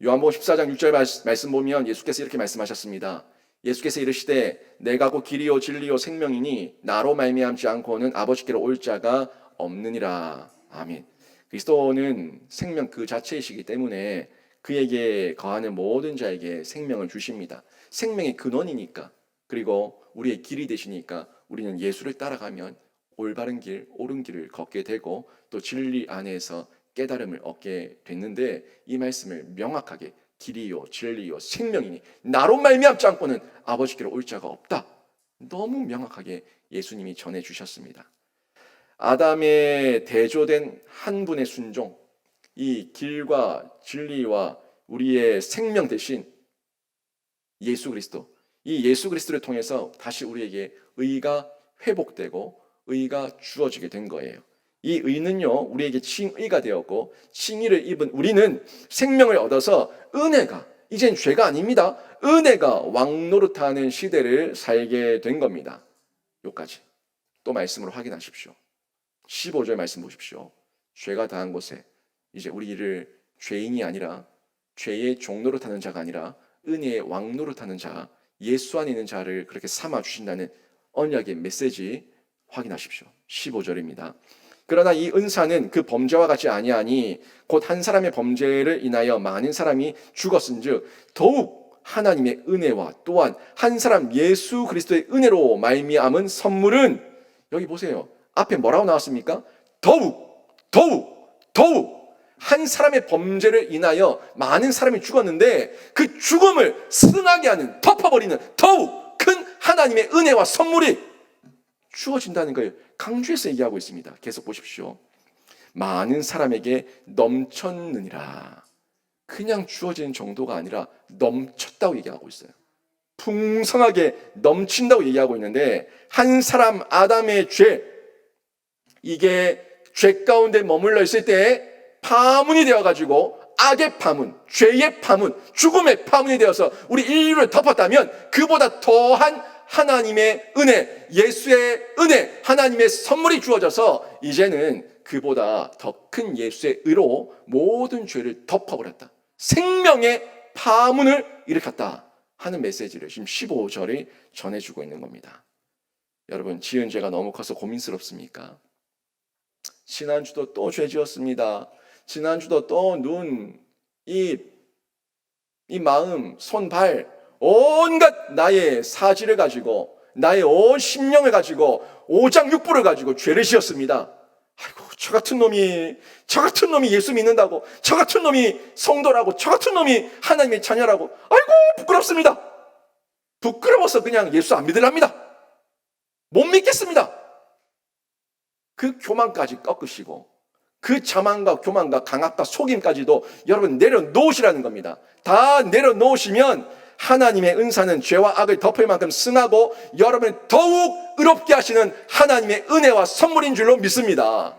요한복음 14장 6절 말씀 보면 예수께서 이렇게 말씀하셨습니다. 예수께서 이르시되 내가 곧 길이요 진리요 생명이니 나로 말미암지 않고는 아버지께로 올 자가 없느니라. 아멘. 그리스도는 생명 그 자체이시기 때문에 그에게 거하는 모든 자에게 생명을 주십니다. 생명의 근원이니까, 그리고 우리의 길이 되시니까 우리는 예수를 따라가면 올바른 길, 옳은 길을 걷게 되고 또 진리 안에서 깨달음을 얻게 됐는데 이 말씀을 명확하게 길이요 진리요 생명이니 나로 말미암지 않고는 아버지께로 올 자가 없다. 너무 명확하게 예수님이 전해주셨습니다. 아담의 대조된 한 분의 순종, 이 길과 진리와 우리의 생명 대신 예수 그리스도, 이 예수 그리스도를 통해서 다시 우리에게 의가 회복되고 의가 주어지게 된 거예요. 이 의는요 우리에게 칭의가 되었고 칭의를 입은 우리는 생명을 얻어서 은혜가, 이젠 죄가 아닙니다. 은혜가 왕노릇하는 시대를 살게 된 겁니다. 여기까지 또 말씀으로 확인하십시오. 15절 말씀 보십시오. 죄가 다한 곳에 이제 우리를 죄인이 아니라 죄의 종노릇하는 자가 아니라 은혜의 왕노릇하는 자, 예수 안에 있는 자를 그렇게 삼아 주신다는 언약의 메시지 확인하십시오. 15절입니다. 그러나 이 은사는 그 범죄와 같이 아니하니 곧 한 사람의 범죄를 인하여 많은 사람이 죽었은즉 더욱 하나님의 은혜와 또한 한 사람 예수 그리스도의 은혜로 말미암은 선물은, 여기 보세요, 앞에 뭐라고 나왔습니까? 더욱 한 사람의 범죄를 인하여 많은 사람이 죽었는데 그 죽음을 승하게 하는, 덮어버리는 더욱 큰 하나님의 은혜와 선물이 주어진다는 거예요. 강조해서 얘기하고 있습니다. 계속 보십시오. 많은 사람에게 넘쳤느니라. 그냥 주어지는 정도가 아니라 넘쳤다고 얘기하고 있어요. 풍성하게 넘친다고 얘기하고 있는데, 한 사람 아담의 죄, 이게 죄 가운데 머물러 있을 때 파문이 되어가지고 악의 파문, 죄의 파문, 죽음의 파문이 되어서 우리 인류를 덮었다면, 그보다 더한 하나님의 은혜, 예수의 은혜, 하나님의 선물이 주어져서 이제는 그보다 더 큰 예수의 의로 모든 죄를 덮어버렸다. 생명의 파문을 일으켰다 하는 메시지를 지금 15절이 전해주고 있는 겁니다. 여러분, 지은 죄가 너무 커서 고민스럽습니까? 지난주도 또 죄 지었습니다. 지난주도 또 눈, 입, 이 마음, 손, 발, 온갖 나의 사지를 가지고, 나의 온 심령을 가지고, 오장육부를 가지고 죄를 지었습니다. 아이고, 저 같은 놈이 예수 믿는다고, 저 같은 놈이 성도라고, 저 같은 놈이 하나님의 자녀라고, 아이고, 부끄럽습니다. 부끄러워서 그냥 예수 안 믿으랍니다. 못 믿겠습니다. 그 교만까지 꺾으시고, 그 자만과 교만과 강압과 속임까지도 여러분 내려놓으시라는 겁니다. 다 내려놓으시면 하나님의 은사는 죄와 악을 덮을 만큼 승하고 여러분을 더욱 의롭게 하시는 하나님의 은혜와 선물인 줄로 믿습니다.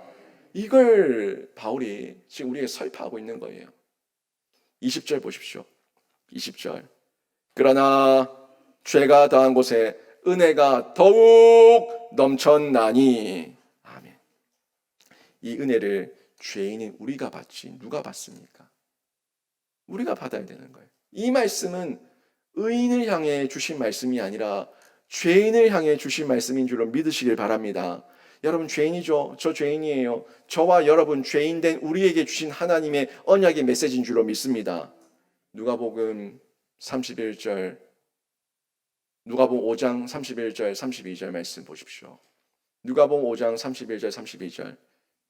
이걸 바울이 지금 우리에게 설파하고 있는 거예요. 20절 보십시오. 20절. 그러나 죄가 더한 곳에 은혜가 더욱 넘쳤나니. 아멘. 이 은혜를 죄인인 우리가 받지 누가 받습니까? 우리가 받아야 되는 거예요. 이 말씀은 의인을 향해 주신 말씀이 아니라 죄인을 향해 주신 말씀인 줄로 믿으시길 바랍니다. 여러분 죄인이죠. 저 죄인이에요. 저와 여러분 죄인된 우리에게 주신 하나님의 언약의 메시지인 줄로 믿습니다. 누가복음 31절, 누가복음 5장 31절 32절 말씀 보십시오. 누가복음 5장 31절 32절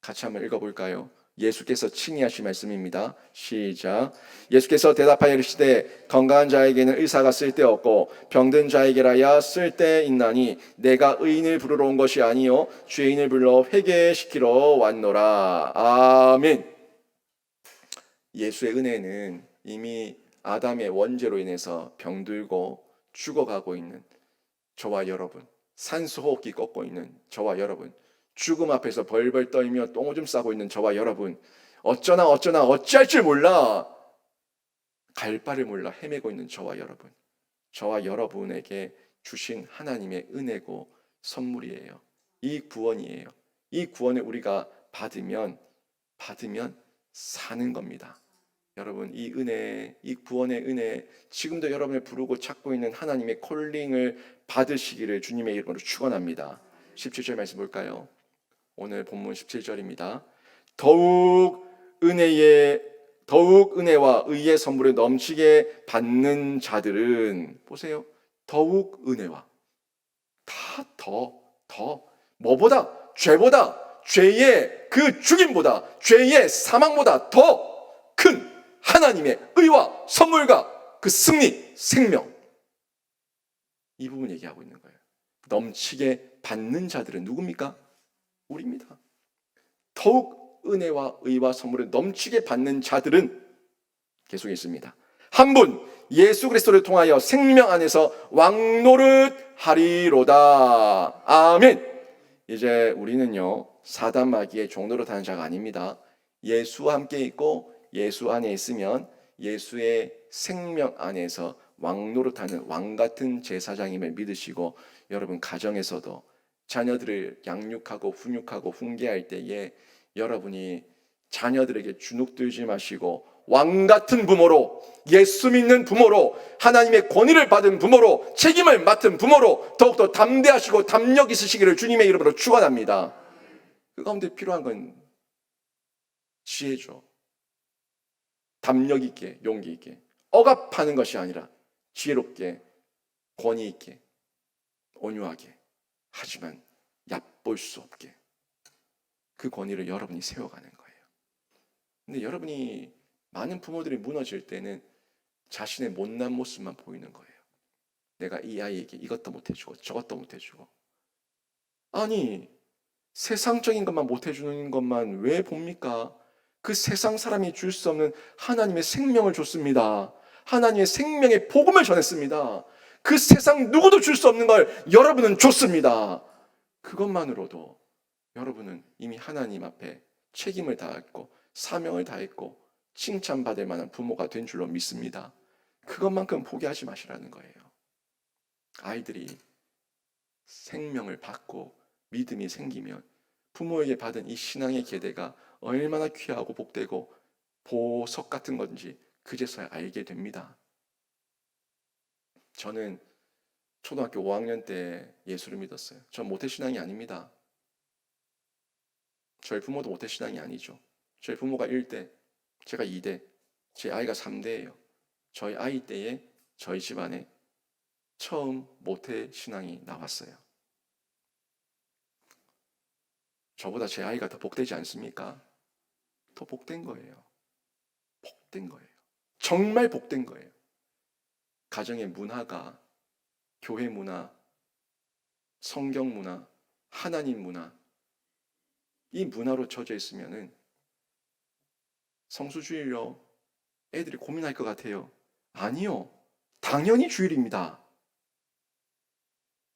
같이 한번 읽어볼까요? 예수께서 친히 하신 말씀입니다. 시작. 예수께서 대답하여 이르시되 건강한 자에게는 의사가 쓸데없고 병든 자에게라야 쓸데있나니 내가 의인을 부르러 온 것이 아니요 죄인을 불러 회개시키러 왔노라. 아멘. 예수의 은혜는 이미 아담의 원죄로 인해서 병들고 죽어가고 있는 저와 여러분, 산소호흡기 꺾고 있는 저와 여러분, 죽음 앞에서 벌벌 떨며 똥오줌 싸고 있는 저와 여러분, 어쩌나 어찌할 줄 몰라 갈 바를 몰라 헤매고 있는 저와 여러분, 저와 여러분에게 주신 하나님의 은혜고 선물이에요. 이 구원이에요. 이 구원을 우리가 받으면 사는 겁니다. 여러분, 이 은혜, 이 구원의 은혜, 지금도 여러분을 부르고 찾고 있는 하나님의 콜링을 받으시기를 주님의 이름으로 축원합니다. 17절 말씀 볼까요? 오늘 본문 17절입니다. 더욱 은혜와 의의 선물을 넘치게 받는 자들은, 보세요. 더욱 은혜와, 뭐보다? 죄보다, 죄의 그 죽임보다, 죄의 사망보다 더 큰 하나님의 의와 선물과 그 승리, 생명, 이 부분 얘기하고 있는 거예요. 넘치게 받는 자들은 누굽니까? 우리입니다. 더욱 은혜와 의와 선물을 넘치게 받는 자들은 계속 있습니다. 한 분 예수 그리스도를 통하여 생명 안에서 왕노릇 하리로다. 아멘. 이제 우리는요 사단 마귀의 종노릇 하는 자가 아닙니다. 예수와 함께 있고 예수 안에 있으면 예수의 생명 안에서 왕노릇하는 왕같은 제사장임을 믿으시고, 여러분 가정에서도 자녀들을 양육하고 훈육하고 훈계할 때에 여러분이 자녀들에게 주눅들지 마시고 왕같은 부모로, 예수 믿는 부모로, 하나님의 권위를 받은 부모로, 책임을 맡은 부모로 더욱더 담대하시고 담력 있으시기를 주님의 이름으로 축원합니다. 그 가운데 필요한 건 지혜죠. 담력 있게, 용기 있게, 억압하는 것이 아니라 지혜롭게, 권위 있게, 온유하게, 하지만 얕볼 수 없게, 그 권위를 여러분이 세워가는 거예요. 근데 여러분이 많은 부모들이 무너질 때는 자신의 못난 모습만 보이는 거예요. 내가 이 아이에게 이것도 못해주고 저것도 못해주고. 아니, 세상적인 것만 못해주는 것만 왜 봅니까? 그 세상 사람이 줄 수 없는 하나님의 생명을 줬습니다. 하나님의 생명의 복음을 전했습니다. 그 세상 누구도 줄 수 없는 걸 여러분은 줬습니다. 그것만으로도 여러분은 이미 하나님 앞에 책임을 다했고 사명을 다했고 칭찬받을 만한 부모가 된 줄로 믿습니다. 그것만큼 포기하지 마시라는 거예요. 아이들이 생명을 받고 믿음이 생기면 부모에게 받은 이 신앙의 계대가 얼마나 귀하고 복되고 보석 같은 건지 그제서야 알게 됩니다. 저는 초등학교 5학년 때 예수를 믿었어요. 전 모태신앙이 아닙니다. 저희 부모도 모태신앙이 아니죠. 저희 부모가 1대, 제가 2대, 제 아이가 3대예요. 저희 아이 때에 저희 집안에 처음 모태신앙이 나왔어요. 저보다 제 아이가 더 복되지 않습니까? 더 복된 거예요. 복된 거예요. 정말 복된 거예요. 가정의 문화가 교회 문화, 성경 문화, 하나님 문화, 이 문화로 젖어 있으면은 성수주일로 애들이 고민할 것 같아요. 아니요. 당연히 주일입니다.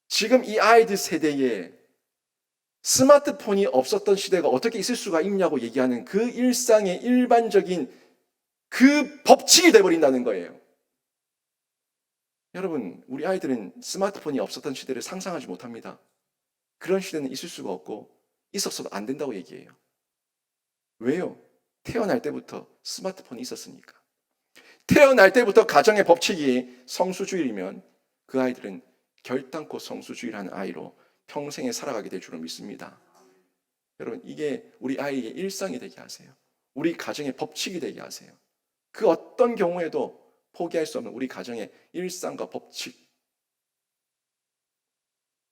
지금 이 아이들 세대에 스마트폰이 없었던 시대가 어떻게 있을 수가 있냐고 얘기하는 그 일상의 일반적인 그 법칙이 돼버린다는 거예요. 여러분, 우리 아이들은 스마트폰이 없었던 시대를 상상하지 못합니다. 그런 시대는 있을 수가 없고 있었어도 안 된다고 얘기해요. 왜요? 태어날 때부터 스마트폰이 있었으니까. 태어날 때부터 가정의 법칙이 성수주일이면 그 아이들은 결단코 성수주일하는 아이로 평생에 살아가게 될 줄로 믿습니다. 여러분, 이게 우리 아이의 일상이 되게 하세요. 우리 가정의 법칙이 되게 하세요. 그 어떤 경우에도 포기할 수 없는 우리 가정의 일상과 법칙.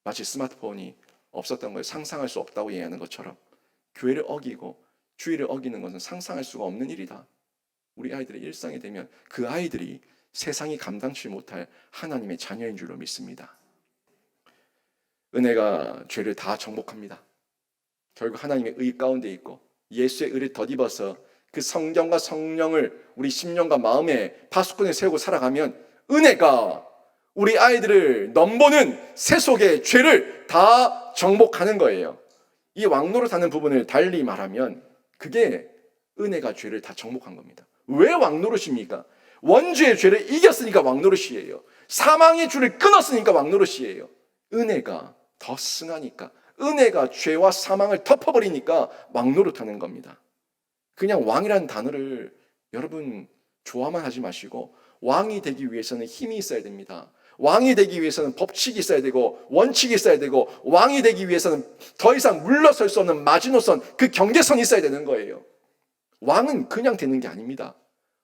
마치 스마트폰이 없었던 걸 상상할 수 없다고 얘기하는 것처럼 교회를 어기고 주의를 어기는 것은 상상할 수가 없는 일이다. 우리 아이들의 일상이 되면 그 아이들이 세상이 감당치 못할 하나님의 자녀인 줄로 믿습니다. 은혜가 죄를 다 정복합니다. 결국 하나님의 의 가운데 있고 예수의 의를 덧입어서 그 성경과 성령을 우리 심령과 마음에 파수꾼에 세우고 살아가면 은혜가 우리 아이들을 넘보는 세속의 죄를 다 정복하는 거예요. 이 왕노릇하는 부분을 달리 말하면 그게 은혜가 죄를 다 정복한 겁니다. 왜 왕노릇입니까? 원죄의 죄를 이겼으니까 왕노릇이에요. 사망의 줄을 끊었으니까 왕노릇이에요. 은혜가 더 승하니까, 은혜가 죄와 사망을 덮어버리니까 왕노릇하는 겁니다. 그냥 왕이라는 단어를 여러분 좋아만 하지 마시고 왕이 되기 위해서는 힘이 있어야 됩니다. 왕이 되기 위해서는 법칙이 있어야 되고 원칙이 있어야 되고 왕이 되기 위해서는 더 이상 물러설 수 없는 마지노선, 그 경계선이 있어야 되는 거예요. 왕은 그냥 되는 게 아닙니다.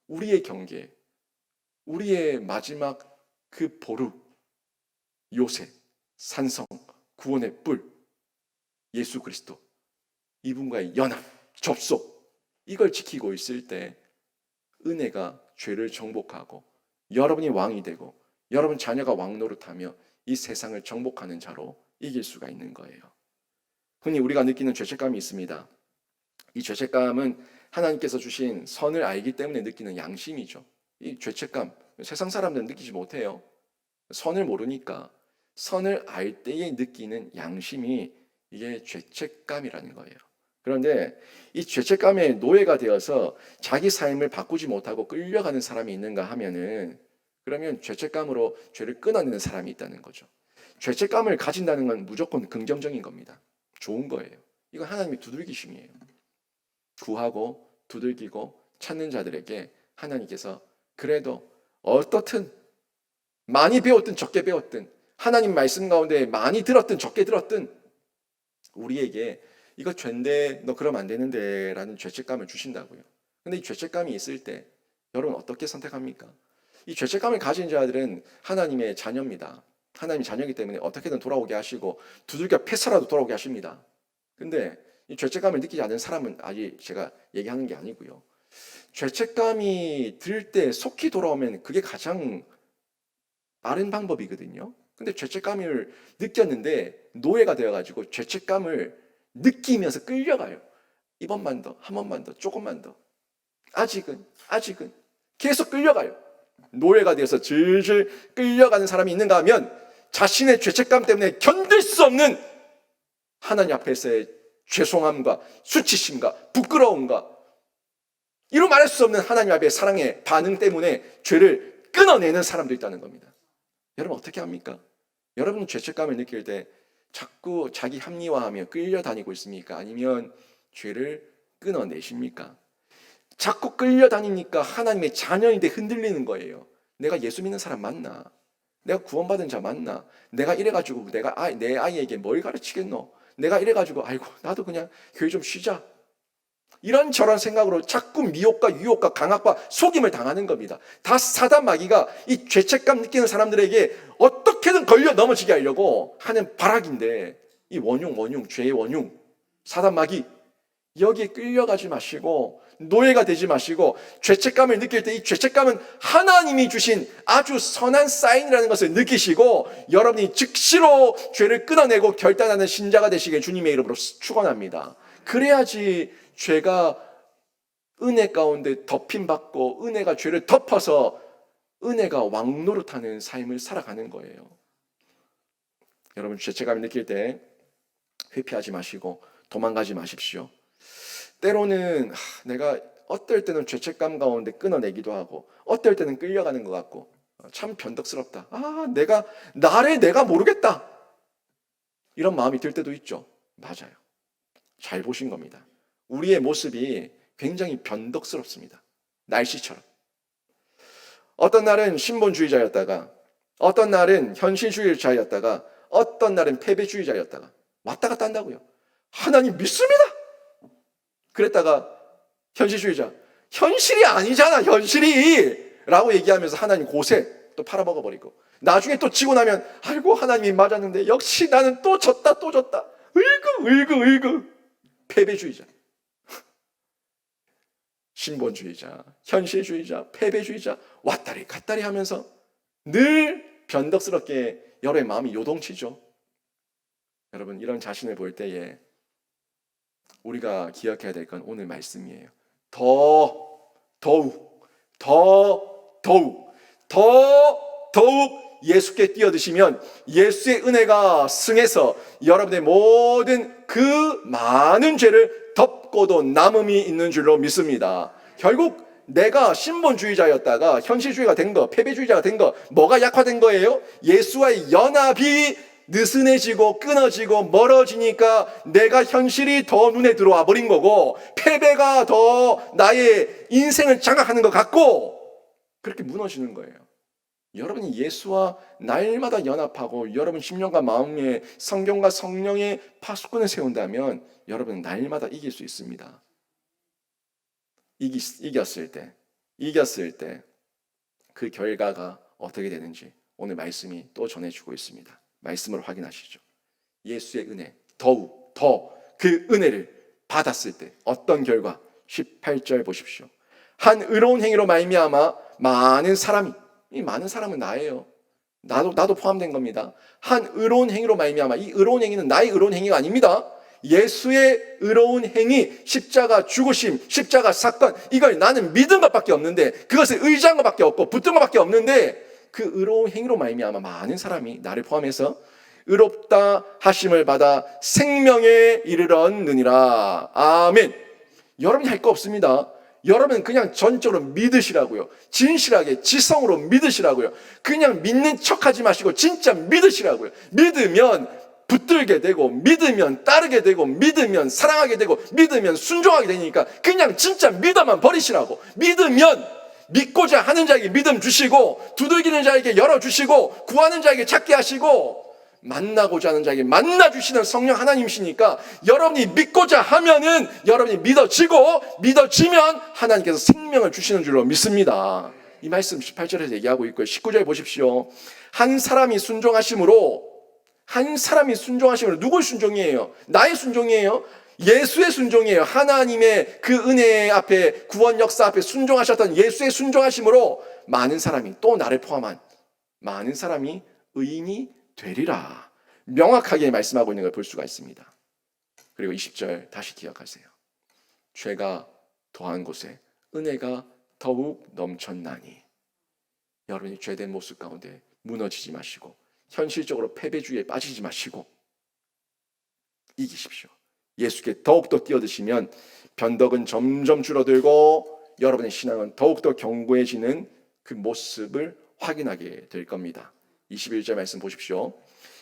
우리의 경계, 우리의 마지막 그 보루, 요셉, 산성, 구원의 뿔, 예수 그리스도, 이분과의 연합, 접속, 이걸 지키고 있을 때 은혜가 죄를 정복하고 여러분이 왕이 되고 여러분 자녀가 왕노릇하며 이 세상을 정복하는 자로 이길 수가 있는 거예요. 흔히 우리가 느끼는 죄책감이 있습니다. 이 죄책감은 하나님께서 주신 선을 알기 때문에 느끼는 양심이죠. 이 죄책감, 세상 사람들은 느끼지 못해요. 선을 모르니까 선을 알 때에 느끼는 양심이 이게 죄책감이라는 거예요. 그런데 이 죄책감의 노예가 되어서 자기 삶을 바꾸지 못하고 끌려가는 사람이 있는가 하면은 그러면 죄책감으로 죄를 끊어내는 사람이 있다는 거죠. 죄책감을 가진다는 건 무조건 긍정적인 겁니다. 좋은 거예요. 이건 하나님의 두들기심이에요. 구하고 두들기고 찾는 자들에게 하나님께서 그래도 어떻든 많이 배웠든 적게 배웠든 하나님 말씀 가운데 많이 들었든 적게 들었든 우리에게 이거 죄인데 너 그러면 안 되는데 라는 죄책감을 주신다고요. 근데 이 죄책감이 있을 때 여러분 어떻게 선택합니까? 이 죄책감을 가진 자들은 하나님의 자녀입니다. 하나님의 자녀이기 때문에 어떻게든 돌아오게 하시고 두들겨 패서라도 돌아오게 하십니다. 근데 이 죄책감을 느끼지 않는 사람은 아직 제가 얘기하는 게 아니고요. 죄책감이 들 때 속히 돌아오면 그게 가장 빠른 방법이거든요. 근데 죄책감을 느꼈는데 노예가 되어가지고 죄책감을 느끼면서 끌려가요. 이번만 더, 한 번만 더, 조금만 더. 아직은 계속 끌려가요. 노예가 되어서 질질 끌려가는 사람이 있는가 하면 자신의 죄책감 때문에 견딜 수 없는 하나님 앞에서의 죄송함과 수치심과 부끄러움과 이루 말할 수 없는 하나님 앞에 사랑의 반응 때문에 죄를 끊어내는 사람도 있다는 겁니다. 여러분 어떻게 합니까? 여러분 죄책감을 느낄 때 자꾸 자기 합리화하며 끌려다니고 있습니까? 아니면 죄를 끊어내십니까? 자꾸 끌려다니니까 하나님의 자녀인데 흔들리는 거예요. 내가 예수 믿는 사람 맞나? 내가 구원받은 자 맞나? 내가 이래가지고 내 아이에게 뭘 가르치겠노? 내가 이래가지고 아이고 나도 그냥 교회 좀 쉬자. 이런저런 생각으로 자꾸 미혹과 유혹과 강압과 속임을 당하는 겁니다. 다 사단 마귀가 이 죄책감 느끼는 사람들에게 어떻게든 걸려 넘어지게 하려고 하는 발악인데 이 원흉, 죄의 원흉, 사단 마귀 여기에 끌려가지 마시고 노예가 되지 마시고 죄책감을 느낄 때 이 죄책감은 하나님이 주신 아주 선한 사인이라는 것을 느끼시고 여러분이 즉시로 죄를 끊어내고 결단하는 신자가 되시길 주님의 이름으로 축원합니다. 그래야지 죄가 은혜 가운데 덮임받고 은혜가 죄를 덮어서 은혜가 왕노릇하는 삶을 살아가는 거예요. 여러분 죄책감을 느낄 때 회피하지 마시고 도망가지 마십시오. 때로는 내가 어떨 때는 죄책감 가운데 끊어내기도 하고 어떨 때는 끌려가는 것 같고 참 변덕스럽다. 내가 모르겠다. 이런 마음이 들 때도 있죠. 맞아요. 잘 보신 겁니다. 우리의 모습이 굉장히 변덕스럽습니다. 날씨처럼. 어떤 날은 신본주의자였다가 어떤 날은 현실주의자였다가 어떤 날은 패배주의자였다가 왔다 갔다 한다고요. 하나님 믿습니다. 그랬다가 현실주의자. 현실이 아니잖아 현실이 라고 얘기하면서 하나님 고세 또 팔아먹어버리고 나중에 또 지고 나면 아이고 하나님이 맞았는데 역시 나는 또 졌다 으이구 패배주의자. 신본주의자, 현실주의자, 패배주의자 왔다리 갔다리 하면서 늘 변덕스럽게 여러분의 마음이 요동치죠. 여러분 이런 자신을 볼 때에 우리가 기억해야 될 건 오늘 말씀이에요. 더욱 예수께 뛰어드시면 예수의 은혜가 승해서 여러분의 모든 그 많은 죄를 덮고도 남음이 있는 줄로 믿습니다. 결국 내가 신본주의자였다가 현실주의가 된 거, 패배주의자가 된 거, 뭐가 약화된 거예요? 예수와의 연합이 느슨해지고 끊어지고 멀어지니까 내가 현실이 더 눈에 들어와 버린 거고 패배가 더 나의 인생을 장악하는 것 같고 그렇게 무너지는 거예요. 여러분이 예수와 날마다 연합하고 여러분 심령과 마음에 성경과 성령의 파수꾼을 세운다면 여러분은 날마다 이길 수 있습니다. 이겼을 때 그 결과가 어떻게 되는지 오늘 말씀이 또 전해주고 있습니다. 말씀을 확인하시죠. 예수의 은혜 더욱 더 그 은혜를 받았을 때 어떤 결과 18절 보십시오. 한 의로운 행위로 말미암아 많은 사람이 이 많은 사람은 나예요. 나도 포함된 겁니다. 한 의로운 행위로 말미암아 이 의로운 행위는 나의 의로운 행위가 아닙니다. 예수의 의로운 행위, 십자가 죽으심, 십자가 사건 이걸 나는 믿은 것밖에 없는데 그것을 의지한 것밖에 없고 붙든 것밖에 없는데 그 의로운 행위로 말미암아 많은 사람이 나를 포함해서 의롭다 하심을 받아 생명에 이르렀느니라. 아멘. 여러분이 할 거 없습니다. 여러분 그냥 전적으로 믿으시라고요. 진실하게 지성으로 믿으시라고요. 그냥 믿는 척하지 마시고 진짜 믿으시라고요. 믿으면 붙들게 되고 믿으면 따르게 되고 믿으면 사랑하게 되고 믿으면 순종하게 되니까 그냥 진짜 믿어만 버리시라고. 믿으면 믿고자 하는 자에게 믿음 주시고 두들기는 자에게 열어주시고 구하는 자에게 찾게 하시고 만나고자 하는 자에게 만나주시는 성령 하나님이시니까 여러분이 믿고자 하면은 여러분이 믿어지면 하나님께서 생명을 주시는 줄로 믿습니다. 이 말씀 18절에서 얘기하고 있고요. 19절 보십시오. 한 사람이 순종하심으로 누구의 순종이에요? 나의 순종이에요. 예수의 순종이에요. 하나님의 그 은혜 앞에, 구원 역사 앞에 순종하셨던 예수의 순종하심으로 많은 사람이, 또 나를 포함한 많은 사람이 의인이 되리라, 명확하게 말씀하고 있는 걸 볼 수가 있습니다. 그리고 20절 다시 기억하세요. 죄가 더한 곳에 은혜가 더욱 넘쳤나니. 여러분이 죄된 모습 가운데 무너지지 마시고, 현실적으로 패배주의에 빠지지 마시고 이기십시오. 예수께 더욱더 뛰어드시면 변덕은 점점 줄어들고 여러분의 신앙은 더욱더 견고해지는 그 모습을 확인하게 될 겁니다. 21절 말씀 보십시오.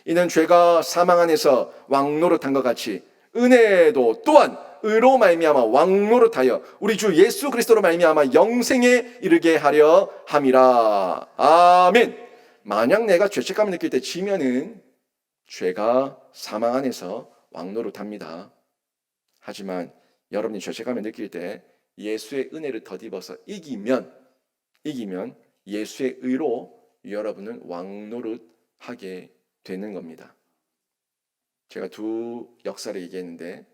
이는 죄가 사망 안에서 왕노릇한 것 같이 은혜도 또한 의로 말미암아 왕노릇하여 우리 주 예수 그리스도로 말미암아 영생에 이르게 하려 함이라. 아멘. 만약 내가 죄책감을 느낄 때 지면은 죄가 사망 안에서 왕노릇합니다. 하지만 여러분이 죄책감을 느낄 때 예수의 은혜를 덧입어서 이기면 예수의 의로 여러분은 왕노릇하게 되는 겁니다. 제가 두 역사를 얘기했는데,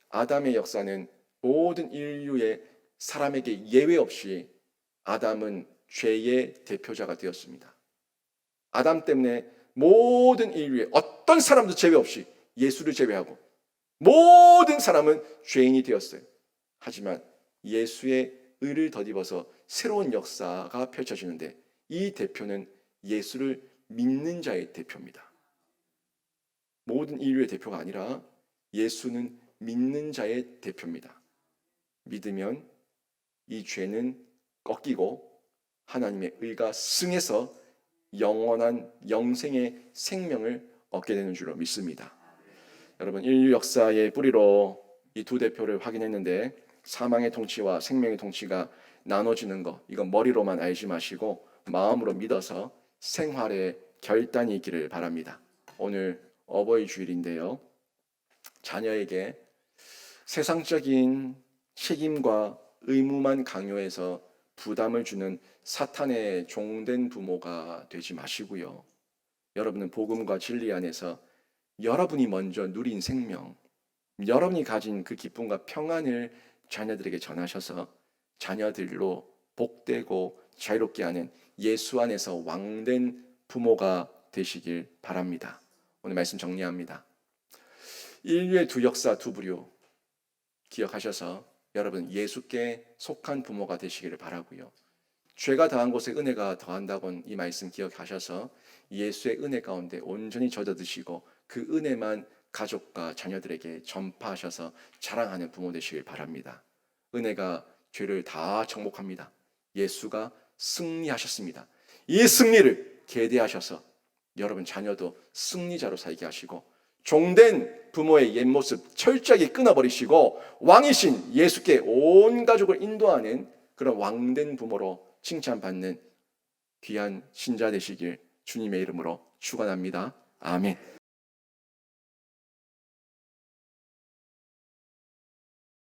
아담의 역사는 모든 인류의 사람에게 예외 없이 아담은 죄의 대표자가 되었습니다. 아담 때문에 모든 인류의 어떤 사람도 제외 없이, 예수를 제외하고 모든 사람은 죄인이 되었어요. 하지만 예수의 의를 덧입어서 새로운 역사가 펼쳐지는데, 이 대표는 예수를 믿는 자의 대표입니다. 모든 인류의 대표가 아니라 예수는 믿는 자의 대표입니다. 믿으면 이 죄는 꺾이고 하나님의 의가 승해서 영원한 영생의 생명을 얻게 되는 줄로 믿습니다. 여러분, 인류 역사의 뿌리로 이 두 대표를 확인했는데, 사망의 통치와 생명의 통치가 나눠지는 것, 이건 머리로만 알지 마시고 마음으로 믿어서 생활에 결단이 있기를 바랍니다. 오늘 어버이 주일인데요, 자녀에게 세상적인 책임과 의무만 강요해서 부담을 주는 사탄의 종된 부모가 되지 마시고요. 여러분은 복음과 진리 안에서 여러분이 먼저 누린 생명, 여러분이 가진 그 기쁨과 평안을 자녀들에게 전하셔서 자녀들로 복되고 자유롭게 하는 예수 안에서 왕된 부모가 되시길 바랍니다. 오늘 말씀 정리합니다. 인류의 두 역사, 두 부류 기억하셔서 여러분 예수께 속한 부모가 되시기를 바라고요. 죄가 더한 곳에 은혜가 더한다고는 이 말씀 기억하셔서 예수의 은혜 가운데 온전히 젖어드시고 그 은혜만 가족과 자녀들에게 전파하셔서 자랑하는 부모 되시길 바랍니다. 은혜가 죄를 다 정복합니다. 예수가 승리하셨습니다. 이 승리를 계대하셔서 여러분 자녀도 승리자로 살게 하시고, 종된 부모의 옛 모습 철저하게 끊어버리시고 왕이신 예수께 온 가족을 인도하는 그런 왕된 부모로 칭찬받는 귀한 신자 되시길 주님의 이름으로 축원합니다. 아멘.